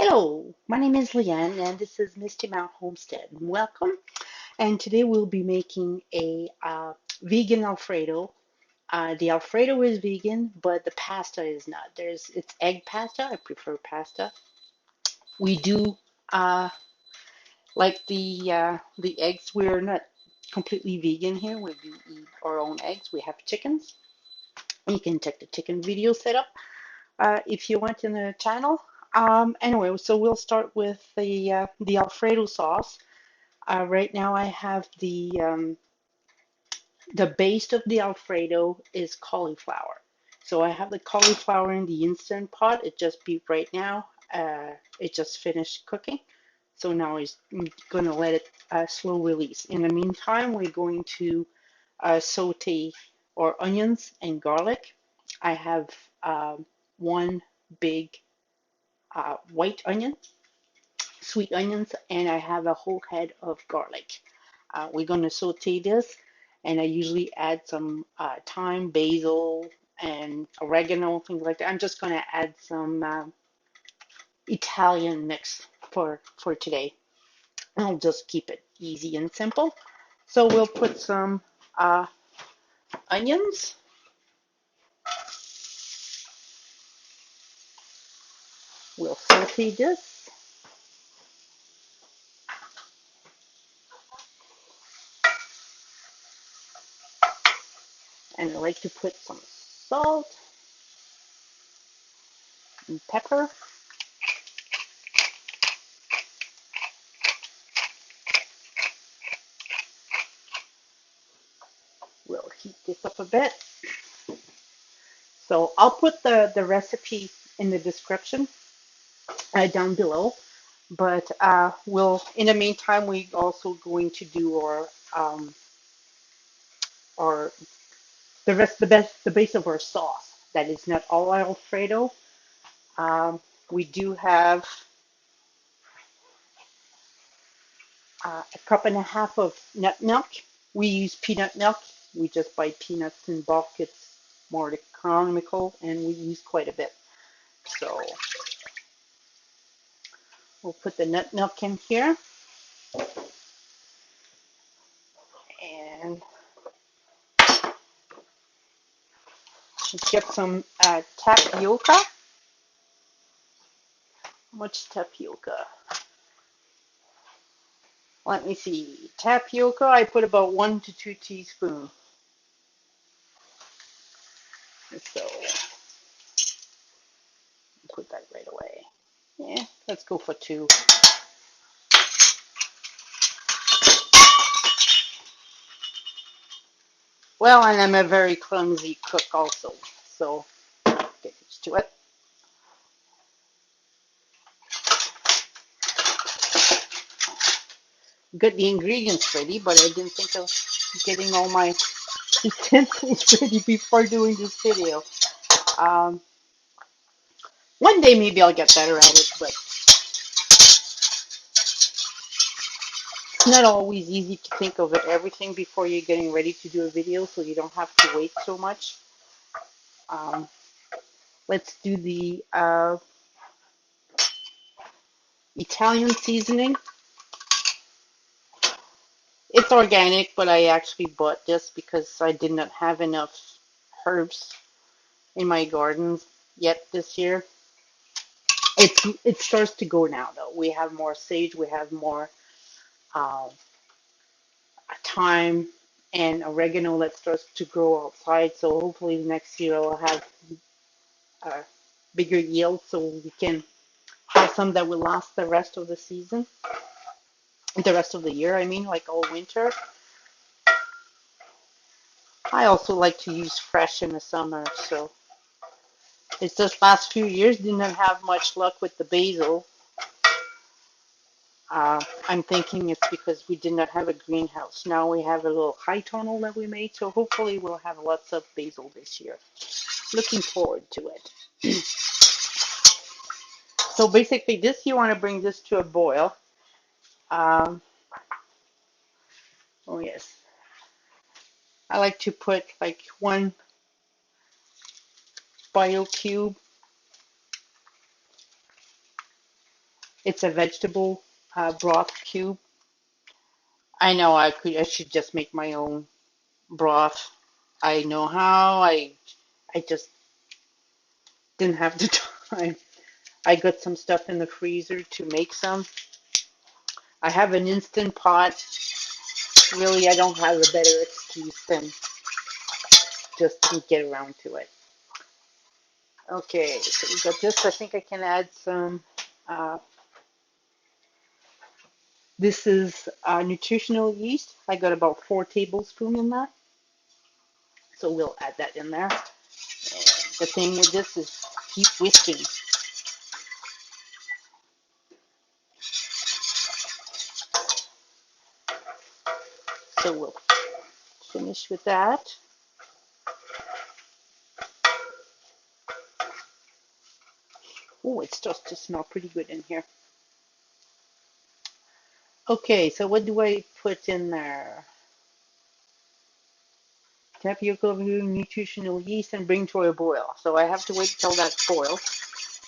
Hello, my name is Leanne and this is Misty Mount Homestead. Welcome. And today we'll be making a vegan Alfredo. The Alfredo is vegan, but the pasta is not. It's egg pasta. I prefer pasta. We do like the eggs. We're not completely vegan here. We do eat our own eggs. We have chickens. You can check the chicken video setup if you want in the channel. Anyway, so we'll start with the Alfredo sauce. Right now I have the base of the Alfredo is cauliflower. So I have the cauliflower in the Instant Pot. It just beeped right now. It just finished cooking. So now I'm going to let it slow release. In the meantime, we're going to saute our onions and garlic. I have one big white onion, sweet onions, and I have a whole head of garlic. We're going to saute this, and I usually add some thyme, basil, and oregano, things like that. I'm just going to add some Italian mix for today. I'll just keep it easy and simple. So we'll put some onions. We'll saute this. And I like to put some salt and pepper. We'll heat this up a bit. So I'll put the recipe in the description down below. But in the meantime, we're also going to do our the base of our sauce. That is not all Alfredo. We do have a cup and a half of nut milk. We use peanut milk. We just buy peanuts in bulk. It's more economical, and we use quite a bit. So we'll put the nut milk in here, and get some tapioca. How much tapioca? Let me see. Tapioca, I put about 1 to 2 teaspoons. So put that right away. Yeah, let's go for 2. Well, and I'm a very clumsy cook also, so get used to it. Got the ingredients ready, but I didn't think of getting all my utensils ready before doing this video. One day maybe I'll get better at it, but it's not always easy to think of everything before you're getting ready to do a video, so you don't have to wait so much. Let's do the Italian seasoning. It's organic, but I actually bought this because I did not have enough herbs in my gardens yet this year. It starts to go now though. We have more sage, we have more thyme and oregano that starts to grow outside. So hopefully next year I'll have a bigger yield, so we can have some that will last the rest of the season, the rest of the year. I mean, like all winter. I also like to use fresh in the summer, so it's just last few years didn't have much luck with the basil. I'm thinking it's because we did not have a greenhouse. Now we have a little high tunnel that we made, so hopefully we'll have lots of basil this year. Looking forward to it. So basically this, you want to bring this to a boil. Oh yes. I like to put like 1 bio cube It's a vegetable broth cube. I know I should just make my own broth. I know how. I just didn't have the time. I got some stuff in the freezer to make some. I have an instant pot. Really, I don't have a better excuse than just to get around to it. Okay, so we got this. I think I can add some. Uh, this is nutritional yeast. I got about 4 tablespoons in that. So we'll add that in there. And the thing with this is keep whisking. So we'll finish with that. Oh, it starts to smell pretty good in here. Okay, so what do I put in there? Tapioca, nutritional yeast, and bring to a boil. So I have to wait till that boils.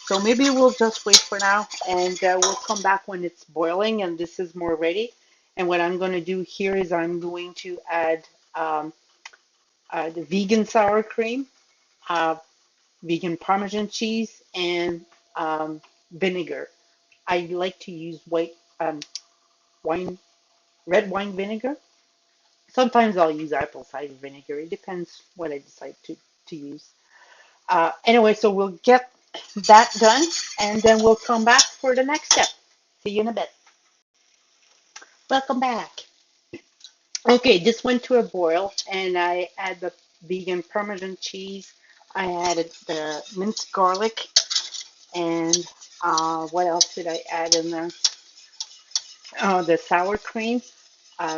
So maybe we'll just wait for now, and we'll come back when it's boiling and this is more ready. And what I'm going to do here is I'm going to add the vegan sour cream, uh, vegan Parmesan cheese, and vinegar. I like to use wine, red wine vinegar. Sometimes I'll use apple cider vinegar. It depends what I decide to use. Anyway, so we'll get that done, and then we'll come back for the next step. See you in a bit. Welcome back. Okay, this went to a boil, and I add the vegan Parmesan cheese. I added the minced garlic, and what else did I add in there? The sour cream.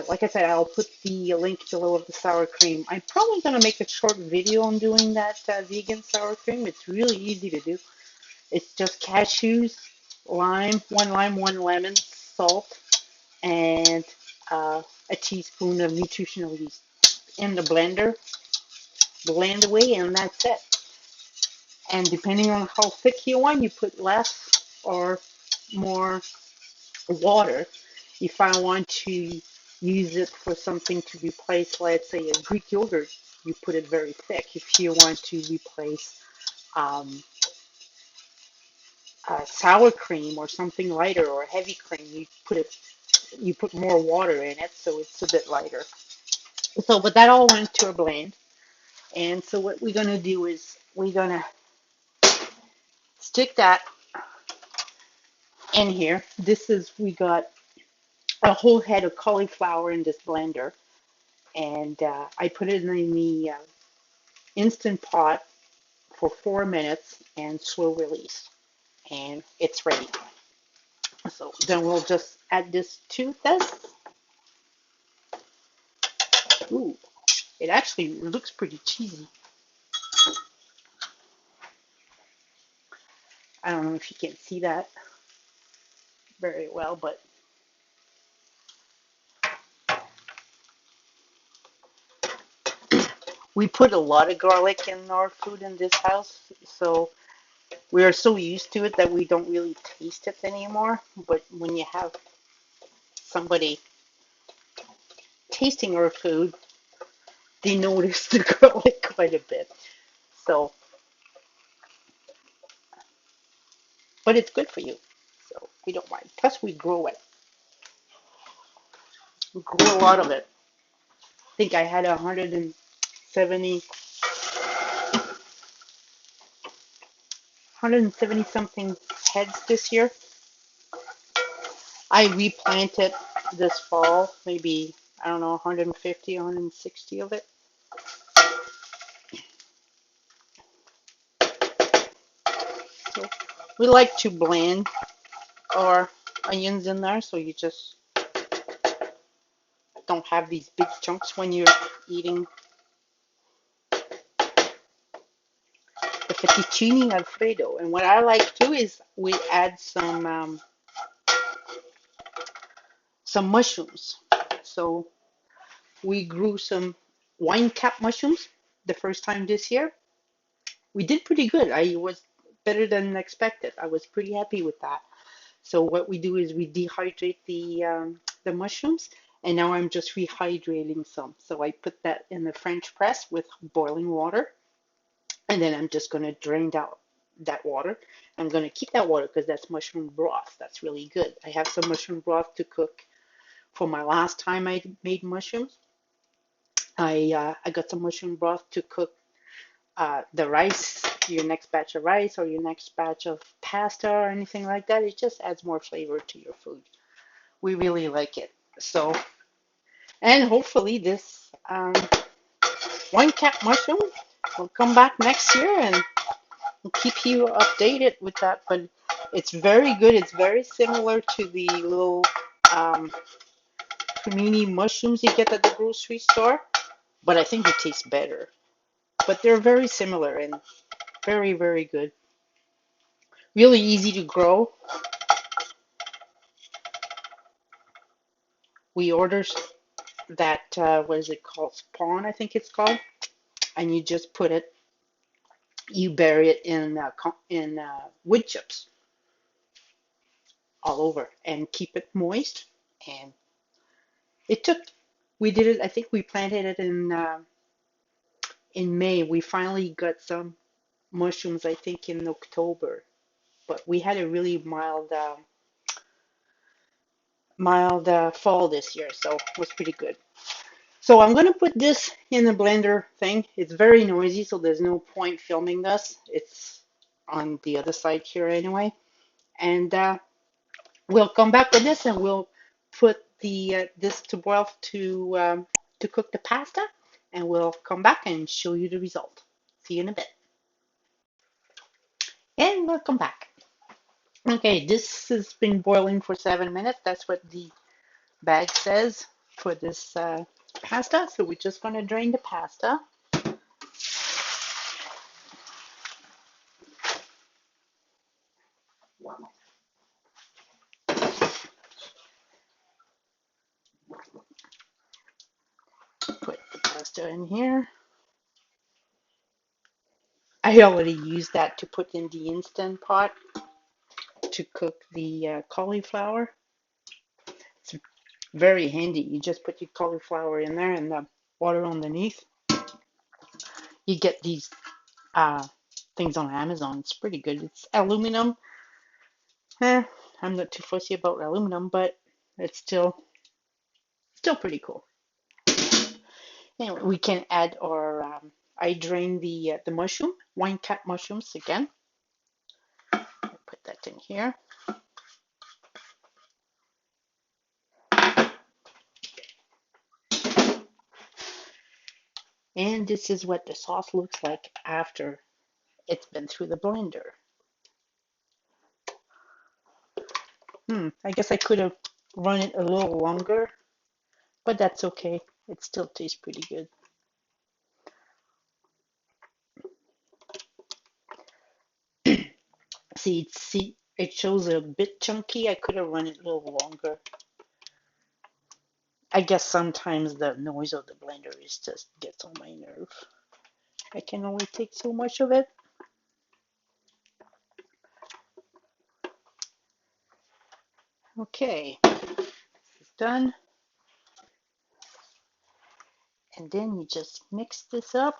Like I said, I'll put the link below of the sour cream. I'm probably going to make a short video on doing that vegan sour cream. It's really easy to do. It's just cashews, lime, one lemon, salt, and a teaspoon of nutritional yeast in the blender. Blend away, and that's it. And depending on how thick you want, you put less or more water. If I want to use it for something to replace, let's say, a Greek yogurt, you put it very thick. If you want to replace um, sour cream or something lighter or heavy cream, you put more water in it, so it's a bit lighter. So, but that all went to a blend. And so what we're gonna do is we're gonna stick that in here. We got a whole head of cauliflower in this blender, and I put it in the instant pot for 4 minutes and slow release, and it's ready. So then we'll just add this to this. Ooh, it actually looks pretty cheesy. I don't know if you can see that very well, but we put a lot of garlic in our food in this house, so we are so used to it that we don't really taste it anymore. But when you have somebody tasting our food, they notice the garlic quite a bit. So, but it's good for you, so we don't mind. Plus, we grow it. We grow a lot of it. I think I had 170 something heads this year. I replanted this fall, maybe, I don't know, 150, 160 of it. So we like to blend our onions in there, so you just don't have these big chunks when you're eating the fettuccine Alfredo. And what I like too is we add some mushrooms. So we grew some wine cap mushrooms the first time this year. We did pretty good. I was better than expected. I was pretty happy with that. So what we do is we dehydrate the mushrooms, and now I'm just rehydrating some. So I put that in the French press with boiling water, and then I'm just going to drain out that water. I'm going to keep that water because that's mushroom broth. That's really good. I have some mushroom broth to cook for my last time I made mushrooms. I got some mushroom broth to cook the rice, your next batch of rice or your next batch of pasta or anything like that. It just adds more flavor to your food. We really like it. So, and hopefully this wine cap mushroom will come back next year and keep you updated with that. But it's very good. It's very similar to the little um, panini mushrooms you get at the grocery store, but I think it tastes better. But they're very similar and very, very good. Really easy to grow. We ordered that, what is it called? Spawn, I think it's called. And you just put it, you bury it in wood chips all over and keep it moist. And it took, we did it, I think we planted it in May. We finally got some mushrooms, I think, in October. But we had a really mild fall this year, so it was pretty good. So I'm going to put this in the blender thing. It's very noisy, so there's no point filming this. It's on the other side here anyway. And we'll come back with this and we'll put the this to boil to cook the pasta, and we'll come back and show you the result. See you in a bit. And welcome back. Okay, this has been boiling for 7 minutes. That's what the bag says for this pasta. So we're just going to drain the pasta. Put the pasta in here. I already used that to put in the Instant Pot to cook the cauliflower. It's very handy. You just put your cauliflower in there and the water underneath. You get these uh, things on Amazon. It's pretty good. It's aluminum. I'm not too fussy about aluminum, but it's still pretty cool. Anyway, we can add our. I drain the mushroom, wine cap mushrooms again. I'll put that in here. And this is what the sauce looks like after it's been through the blender. I guess I could have run it a little longer, but that's okay. It still tastes pretty good. See, it shows a bit chunky. I could have run it a little longer. I guess sometimes the noise of the blender is just gets on my nerve. I can only take so much of it. Okay, it's done. And then you just mix this up.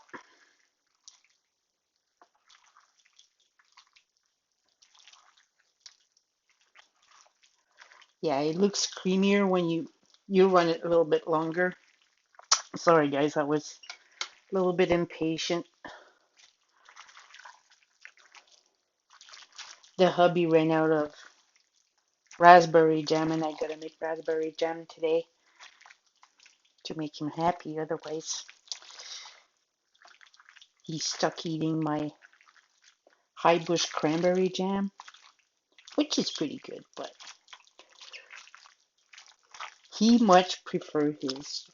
Yeah, it looks creamier when you run it a little bit longer. Sorry guys, I was a little bit impatient. The hubby ran out of raspberry jam and I gotta make raspberry jam today to make him happy. Otherwise, he's stuck eating my high bush cranberry jam, which is pretty good, but he much prefers his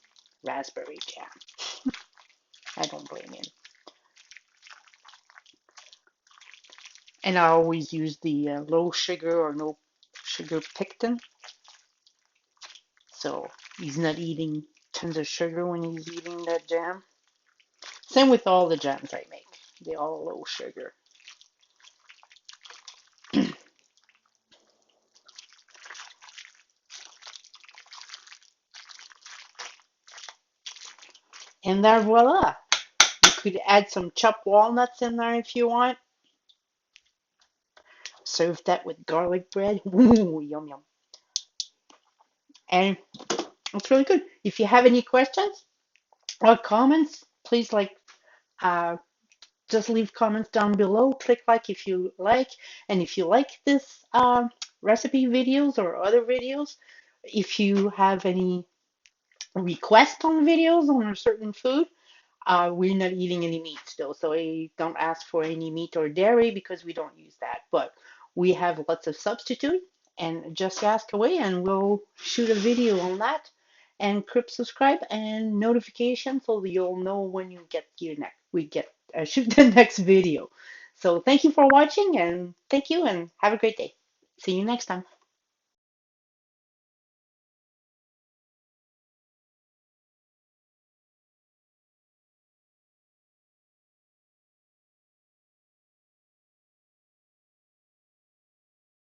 raspberry jam. I don't blame him. And I always use the low sugar or no sugar pectin, so he's not eating tons of sugar when he's eating that jam. Same with all the jams I make. They're all low sugar. And there, voila. You could add some chopped walnuts in there if you want. Serve that with garlic bread. Ooh, yum yum. And it's really good. If you have any questions or comments, please uh, just leave comments down below. Click like if you like. And if you like this recipe videos or other videos, if you have any requests on videos on a certain food, we're not eating any meat still, so I don't ask for any meat or dairy because we don't use that. But we have lots of substitute, and just ask away, and we'll shoot a video on that. And click subscribe and notification so that you'll know when you get your next we get shoot the next video. So thank you for watching, and thank you, and have a great day. See you next time.